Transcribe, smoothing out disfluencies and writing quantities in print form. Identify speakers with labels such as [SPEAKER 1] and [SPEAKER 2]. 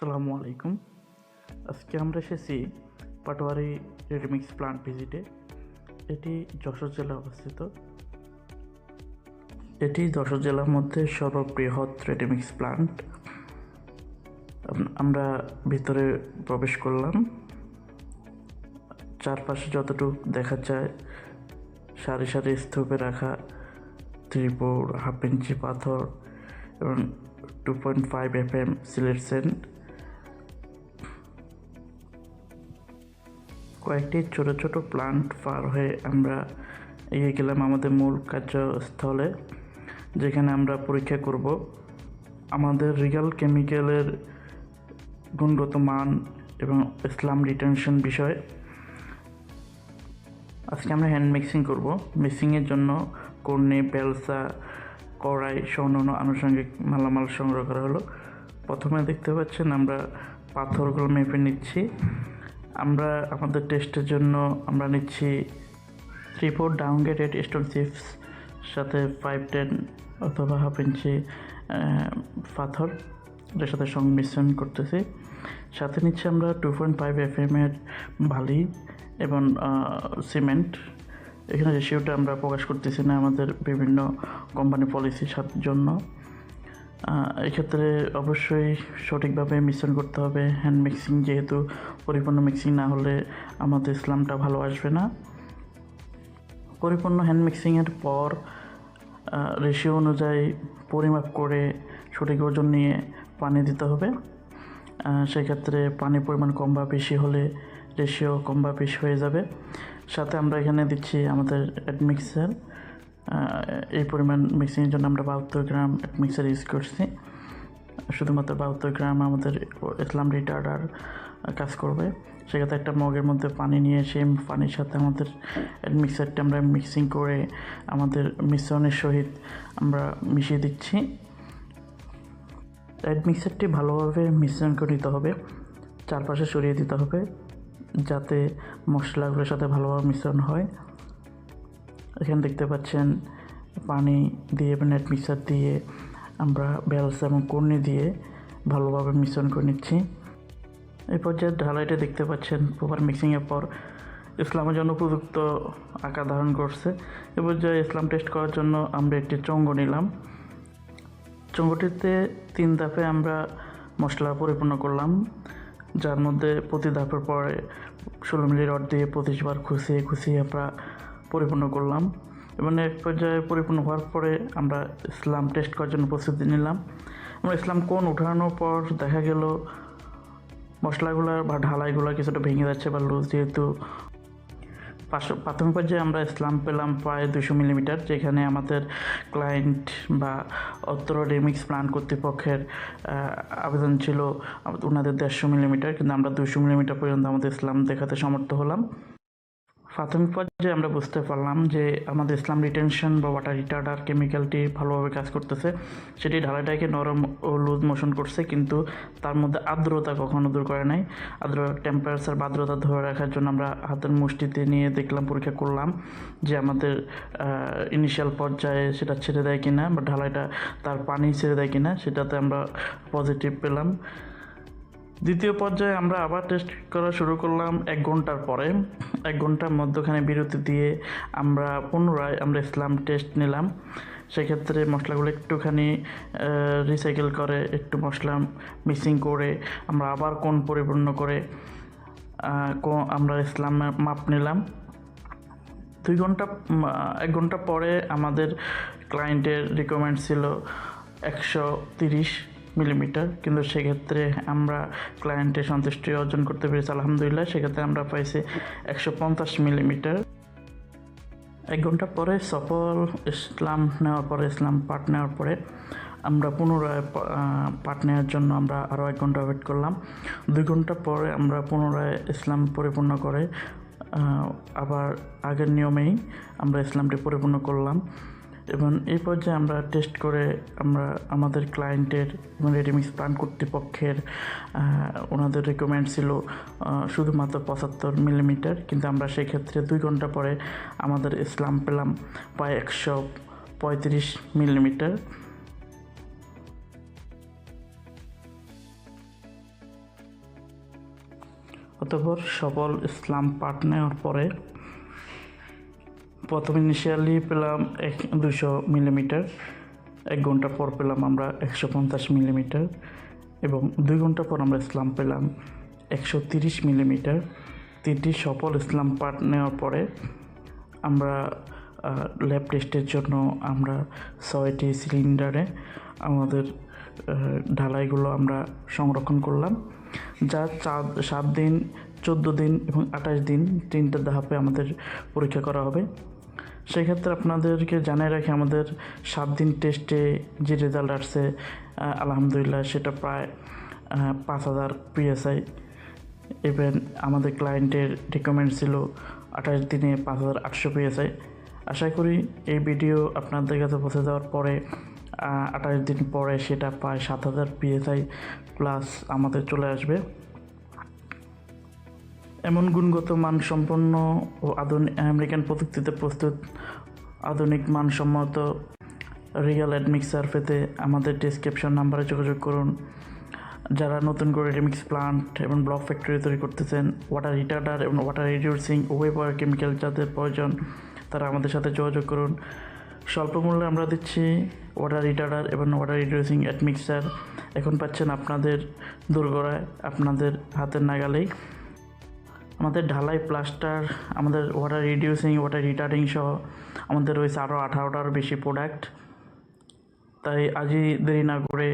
[SPEAKER 1] আসসালামু আলাইকুম। আজকে আমরা এসেছি পাটোয়ারি রেডিমিক্স প্লান্ট ভিজিটে। এটি যশোর জেলায় অবস্থিত। এটি যশোর জেলার মধ্যে সর্ববৃহৎ রেডিমিক্স প্লান্ট। আমরা ভিতরে প্রবেশ করলাম। চারপাশে যতটুকু দেখা যায় সারি সারি স্তূপে রাখা ত্রিপুর 1/2 ইঞ্চি পাথর এবং 2.5 FM সিলেট সেন্ট। কয়েকটি ছোট ছোট প্লান্ট পার হয়ে আমরা এগিয়ে গেলাম আমাদের মূল কার্যস্থলে, যেখানে আমরা পরীক্ষা করব আমাদের রিগাল কেমিক্যালের গুণগত মান এবং ইসলাম রিটেনশন বিষয়। আজকে আমরা হ্যান্ড মিক্সিং করব। মিক্সিংয়ের জন্য কর্নি, বেলসা, কড়াই সহ অন্যান্য আনুষঙ্গিক মালামাল সংগ্রহ করা হলো। প্রথমে দেখতে পাচ্ছেন আমরা পাথরগুলো মেপে নিচ্ছি। আমরা আমাদের টেস্টের জন্য আমরা নিচ্ছি 3/4 ডাউনগ্রেডেড স্টোন চিপস, সাথে 510 অথবা 1/2 ইঞ্চি পাথর, এটার সাথে সংমিশ্রণ করতেছি। সাথে নিচ্ছি আমরা 2.5 FM এর বালি এবং সিমেন্ট। এখানে রেশিওটা আমরা প্রকাশ করতেছি না, আমাদের বিভিন্ন কোম্পানি পলিসির জন্য। এক্ষেত্রে অবশ্যই সঠিকভাবে মিশ্রণ করতে হবে হ্যান্ড মিক্সিং, যেহেতু পরিপূর্ণ মিক্সিং না হলে আমাদের ইসলামটা ভালো আসবে না। পরিপূর্ণ হ্যান্ড মিক্সিংয়ের পর রেশিও অনুযায়ী পরিমাপ করে সঠিক ওজন নিয়ে পানি দিতে হবে। সেক্ষেত্রে পানির পরিমাণ কম বা বেশি হলে রেশিও কম বা বেশি হয়ে যাবে। সাথে আমরা এখানে দিচ্ছি আমাদের অ্যাডমিক্সার। এই পরিমাণ মিক্সিংয়ের জন্য আমরা 72 গ্রাম অ্যাডমিক্সার ইউজ করছি। শুধুমাত্র 72 গ্রাম আমাদের ইসলাম রিটার্ডার কাজ করবে। সেক্ষেত্রে একটা মগের মধ্যে পানি নিয়ে সেই পানির সাথে আমাদের অ্যাডমিক্সারটা আমরা মিক্সিং করে আমাদের মিশ্রণের সহিত আমরা মিশিয়ে দিচ্ছি। অ্যাডমিক্সারটি ভালোভাবে মিশ্রণ করে নিতে হবে, চারপাশে সরিয়ে দিতে হবে যাতে মশলাগুলোর সাথে ভালোভাবে মিশ্রণ হয়। এখানে দেখতে পাচ্ছেন পানি দিয়ে এবং নেট মিক্সার দিয়ে আমরা বেলসা এবং কর্নি দিয়ে ভালোভাবে মিশ্রণ করে নিচ্ছি। এই পর্যায়ে ঢালাইটা দেখতে পাচ্ছেন প্রপার মিক্সিংয়ের পর ইসলামের জন্য উপযুক্ত আকার ধারণ করছে। এ পর্যায়ে ইসলাম টেস্ট করার জন্য আমরা একটি চঙ্গ নিলাম। চঙ্গটিতে 3 ধাপে আমরা মশলা পরিপূর্ণ করলাম, যার মধ্যে প্রতি ধাপের পরে 16 মিলি রড দিয়ে 25 বার খুশিয়ে আমরা পরিপূর্ণ করলাম। এবং এক পর্যায়ে পরিপূর্ণ হওয়ার পরে আমরা ইসলাম টেস্ট করার জন্য প্রস্তুতি নিলাম। আমরা ইসলাম কোন উঠানোর পর দেখা গেল মশলাগুলো বা ঢালাইগুলো কিছুটা ভেঙে যাচ্ছে বা লুজ, যেহেতু প্রাথমিক পর্যায়ে আমরা ইসলাম পেলাম প্রায় 200 মিলিমিটার, যেখানে আমাদের ক্লায়েন্ট বা অত্র রেমিক্স প্লান্ট কর্তৃপক্ষের আবেদন ছিল ওনাদের 150 মিলিমিটার, কিন্তু আমরা 200 মিলিমিটার পর্যন্ত আমাদের ইসলাম দেখাতে সমর্থ হলাম। প্রাথমিক পর্যায়ে আমরা বুঝতে পারলাম যে আমাদের ইসলাম রিটেনশন বা ওয়াটার রিটার্ডার কেমিক্যালটি ভালোভাবে কাজ করতেছে। সেটি ঢালাইটাকে নরম ও লুজ মোশন করছে, কিন্তু তার মধ্যে আর্দ্রতা কখনো দূর করে নাই। টেম্পারেচার বা আর্দ্রতা ধরে রাখার জন্য আমরা হাতের মুষ্টিতে নিয়ে দেখলাম, পরীক্ষা করলাম যে আমাদের ইনিশিয়াল পর্যায়ে সেটা ছেড়ে দেয় কিনা বা ঢালাইটা তার পানি ছেড়ে দেয় কিনা, সেটাতে আমরা পজিটিভ পেলাম। দ্বিতীয় পর্যায়ে আমরা আবার টেস্ট করা শুরু করলাম 1 ঘন্টার পরে। 1 ঘন্টার মধ্যখানে বিরতি দিয়ে আমরা পুনরায় ইসলাম টেস্ট নিলাম। সেক্ষেত্রে মশলাগুলো একটুখানি রিসাইকেল করে একটু মশলা মিক্সিং করে আমরা আবার কোণ পরিপূর্ণ করে আমরা ইসলাম মাপ নিলাম। 1 ঘন্টা পরে আমাদের ক্লায়েন্টের রিকোয়ারমেন্ট ছিল 130 মিলিমিটার, কিন্তু সেক্ষেত্রে আমরা ক্লায়েন্টের সন্তুষ্টি অর্জন করতে পেরেছি আলহামদুলিল্লাহ। সেক্ষেত্রে আমরা পাইছি 150 মিলিমিটার। 1 ঘন্টা পরে সফল ইসলাম নেওয়ার পরে ইসলাম পার্ট নেওয়ার পরে আমরা পুনরায় পার্ট নেওয়ার জন্য আমরা আরও 1 ঘন্টা ওয়েট করলাম। 2 ঘন্টা পরে আমরা পুনরায় ইসলাম পরিপূর্ণ করে আবার আগের নিয়মেই আমরা ইসলামটি পরিপূর্ণ করলাম। এবং এই পর্যায়ে আমরা টেস্ট করে আমরা আমাদের ক্লায়েন্টের এবং রেডিমিক্স প্লান্ট কর্তৃপক্ষের ওনাদের রিকমেন্ড ছিল শুধুমাত্র 75 মিলিমিটার, কিন্তু আমরা সেক্ষেত্রে 2 ঘন্টা পরে আমাদের ইসলাম পেলাম প্রায় 135 মিলিমিটার। অতঃপর সকল স্লাম পার্ট নেওয়ার পরে প্রথম ইনিশিয়ালি পেলাম 200 মিলিমিটার, 1 ঘন্টা পর পেলাম আমরা 150 মিলিমিটার এবং 2 ঘন্টা পর আমরা স্লাম পেলাম 130 মিলিমিটার। 3টি সফল স্লাম পার্ট নেওয়ার পরে আমরা ল্যাব টেস্টের জন্য আমরা 6টি সিলিন্ডারে আমাদের ঢালাইগুলো আমরা সংরক্ষণ করলাম, যা 7 দিন, 14 দিন এবং 28 দিন 3টা ধাপে আমাদের পরীক্ষা করা হবে। সেক্ষেত্রে আপনাদেরকে জানিয়ে রাখি, আমাদের 7 দিন টেস্টে যে রেজাল্ট আসছে আলহামদুলিল্লাহ সেটা প্রায় 5000 PSI। ইভেন আমাদের ক্লায়েন্টের রিকমেন্ড ছিল 28 দিনে 5800 PSI। আশা করি এই ভিডিও আপনাদের কাছে পৌঁছে যাওয়ার পরে 28 দিন পরে সেটা প্রায় 7000 PSI প্লাস আমাদের চলে আসবে। এমন গুণগত মানসম্পন্ন ও আধুনিক আমেরিকান প্রযুক্তিতে প্রস্তুত আধুনিক মানসম্মত রিয়েল অ্যাডমিক্সার পেতে আমাদের ডেসক্রিপশন নাম্বারে যোগাযোগ করুন। যারা নতুন করে রেমিক্স প্লান্ট এবং ব্লক ফ্যাক্টরি তৈরি করতেছেন, ওয়াটার রিটার্ডার এবং ওয়াটার রিডিউসিং উভয় প্রকার কেমিক্যাল যাদের প্রয়োজন তারা আমাদের সাথে যোগাযোগ করুন। স্বল্প মূল্যে আমরা দিচ্ছি ওয়াটার রিটার্ডার এবং ওয়াটার রিডিউসিং অ্যাডমিক্সার। এখন পাচ্ছেন আপনাদের দোরগোড়ায়, আপনাদের হাতের নাগালেই। আমাদের ঢালাই, প্লাস্টার, আমাদের ওয়াটার রিডিউসিং, ওয়াটার রিটার্ডিং সহ আমাদের রয়েছে আরও 18টার বেশি প্রোডাক্ট। তাই আজই দেরি না করে